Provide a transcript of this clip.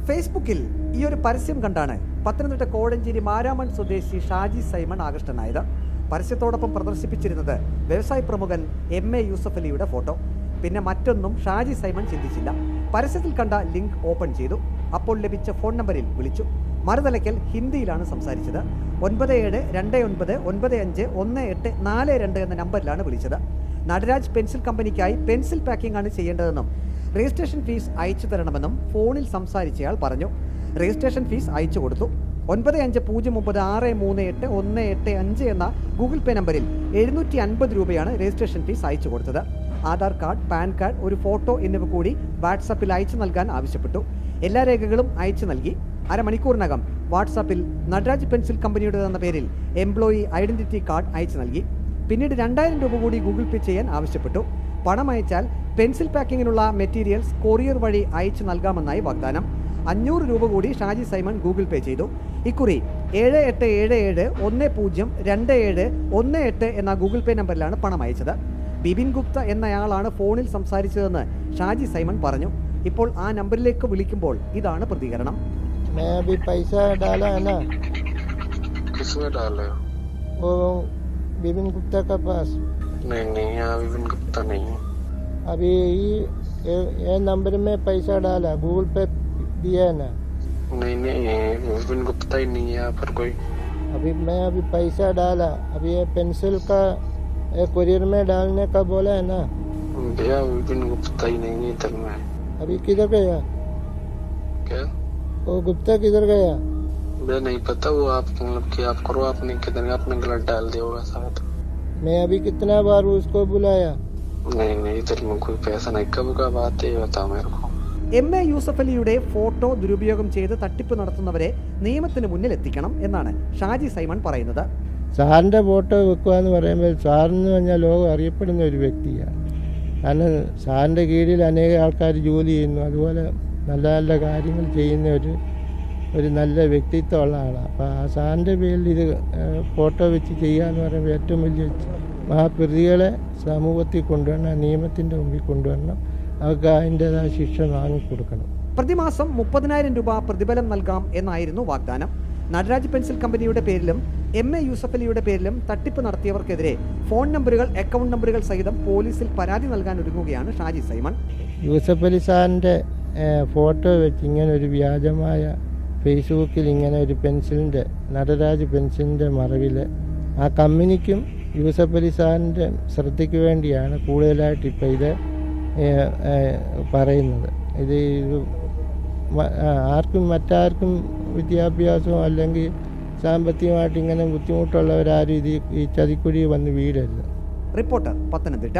ഫേസ്ബുക്കിൽ ഈ ഒരു പരസ്യം കണ്ടാണ് പത്തനംതിട്ട കോഴഞ്ചേരി മാരാമൺ സ്വദേശി ഷാജി സൈമൺ ആകൃഷ്ടനായത്. പരസ്യത്തോടൊപ്പം പ്രദർശിപ്പിച്ചിരുന്നത് വ്യവസായ പ്രമുഖൻ MA യൂസഫ് അലിയുടെ ഫോട്ടോ. പിന്നെ മറ്റൊന്നും ഷാജി സൈമൺ ചിന്തിച്ചില്ല. പരസ്യത്തിൽ കണ്ട ലിങ്ക് ഓപ്പൺ ചെയ്തു. അപ്പോൾ ലഭിച്ച ഫോൺ നമ്പറിൽ വിളിച്ചു. മറുതലയ്ക്കൽ ഹിന്ദിയിലാണ് സംസാരിച്ചത്. 9729951842 എന്ന നമ്പറിലാണ് വിളിച്ചത്. നടരാജ് പെൻസിൽ കമ്പനിക്കായി പെൻസിൽ പാക്കിംഗ് ആണ് ചെയ്യേണ്ടതെന്നും രജിസ്ട്രേഷൻ ഫീസ് അയച്ചു തരണമെന്നും ഫോണിൽ സംസാരിച്ചയാൾ പറഞ്ഞു. രജിസ്ട്രേഷൻ ഫീസ് അയച്ചു കൊടുത്തു. 9509638185 എന്ന ഗൂഗിൾ പേ നമ്പറിൽ 750 രൂപയാണ് രജിസ്ട്രേഷൻ ഫീസ് അയച്ചു കൊടുത്തത്. ആധാർ കാർഡ്, പാൻ കാർഡ്, ഒരു ഫോട്ടോ എന്നിവ കൂടി വാട്സാപ്പിൽ അയച്ചു നൽകാൻ ആവശ്യപ്പെട്ടു. എല്ലാ രേഖകളും അയച്ചു നൽകി. അരമണിക്കൂറിനകം വാട്സാപ്പിൽ നടരാജ് പെൻസിൽ കമ്പനിയുടെ എന്ന പേരിൽ എംപ്ലോയി ഐഡന്റിറ്റി കാർഡ് അയച്ചു നൽകി. പിന്നീട് 2000 രൂപ കൂടി ഗൂഗിൾ പേ ചെയ്യാൻ ആവശ്യപ്പെട്ടു. പണം അയച്ചാൽ പെൻസിൽ പാക്കിങ്ങിനുള്ള മെറ്റീരിയൽസ് കൊറിയർ വഴി അയച്ചു നൽകാമെന്നായി വാഗ്ദാനം. 500 രൂപ കൂടി ഷാജി സൈമൺ ഗൂഗിൾ പേ ചെയ്തു. ഇക്കുറി 7877102718 എന്ന ഗൂഗിൾ പേ നമ്പറിലാണ് പണം അയച്ചത്. ബിപിൻ ഗുപ്ത എന്നയാളാണ് ഫോണിൽ സംസാരിച്ചതെന്ന് ഷാജി സൈമൺ പറഞ്ഞു. ഇപ്പോൾ ആ നമ്പറിലേക്ക് വിളിക്കുമ്പോൾ ഇതാണ് പ്രതികരണം. विपिन गुप्ता का पास नहीं यहाँ विपिन गुप्ता नहीं है। अभी ये नंबर में पैसा डाला, गूगल पे दिया है ना? नहीं विपिन गुप्ता ही नहीं है यहाँ पर कोई। अभी पैसा डाला, अभी ये पेंसिल का कुरियर में डालने का बोला है ना? भैया विपिन गुप्ता ही नहीं है इधर में। अभी किधर गया? क्या वो गुप्ता किधर गया? मुझे नहीं पता, वो आप मतलब कि आप करो, आपने कितने आपने गलत डाल दिया होगा शायद। मैं अभी कितना बार उसको बुलाया? नहीं इधर में कोई पैसा नहीं। कब का बात है बताओ मेरे को। MA യൂസഫ് അലിയുടെ ഫോട്ടോ ദുരുപയോഗം ചെയ്ത് തട്ടിപ്പ് നടത്തുന്നവരെ നിയമത്തിന് മുന്നിൽ എത്തിക്കണം എന്നാണ് ഷാജി സൈമൺ പറയുന്നത്. സാറിൻ്റെ ഫോട്ടോ വെക്കുക എന്ന് പറയുമ്പോൾ സാറെന്ന് പറഞ്ഞാൽ ലോകം അറിയപ്പെടുന്ന ഒരു വ്യക്തിയാണ്. കാരണം സാറിൻ്റെ കീഴിൽ അനേക ആൾക്കാർ ജോലി ചെയ്യുന്നു. അതുപോലെ നല്ല നല്ല കാര്യങ്ങൾ ചെയ്യുന്ന ഒരു നല്ല വ്യക്തിത്വമുള്ള ആളാണ്. അപ്പോൾ ആ സാറിൻ്റെ പേരിൽ ഇത് ഫോട്ടോ വെച്ച് ചെയ്യുക എന്ന് പറയുമ്പോൾ ഏറ്റവും വലിയ മഹാപ്രതികളെ സമൂഹത്തിൽ കൊണ്ടുവരണം, നിയമത്തിൻ്റെ മുമ്പിൽ കൊണ്ടുവരണം. അവർക്ക് അതിൻ്റെതായ ശിക്ഷ വാങ്ങിക്കൊടുക്കണം. പ്രതിമാസം 30,000 രൂപ പ്രതിഫലം നൽകാം എന്നായിരുന്നു വാഗ്ദാനം. നടരാജ് പെൻസിൽ കമ്പനിയുടെ പേരിലും MA യൂസഫ് അലിയുടെ പേരിലും തട്ടിപ്പ് നടത്തിയവർക്കെതിരെ ഫോൺ നമ്പറുകൾ, അക്കൗണ്ട് നമ്പറുകൾ സഹിതം പോലീസിൽ പരാതി നൽകാൻ ഒരുങ്ങുകയാണ് ഷാജി സൈമൺ. യൂസഫ് അലി സാറിൻ്റെ ഫോട്ടോ വെച്ച് ഇങ്ങനെ ഒരു വ്യാജമായ ഫേസ്ബുക്കിൽ ഇങ്ങനെ ഒരു നടരാജ് പെൻസിലിൻ്റെ മറവിൽ ആ കമ്പനിക്കും യൂസഫ് അലി സാറിൻ്റെ ശ്രദ്ധയ്ക്ക് വേണ്ടിയാണ് കൂടുതലായിട്ട് ഇപ്പോൾ ഇത് പറയുന്നത്. ഇത് മറ്റാർക്കും വിദ്യാഭ്യാസമോ അല്ലെങ്കിൽ സാമ്പത്തികമായിട്ട് ഇങ്ങനെ ബുദ്ധിമുട്ടുള്ളവരാരും ഈ ചതിക്കുഴി വന്ന് വീഴരുത്. റിപ്പോർട്ടർ, പത്തനംതിട്ട.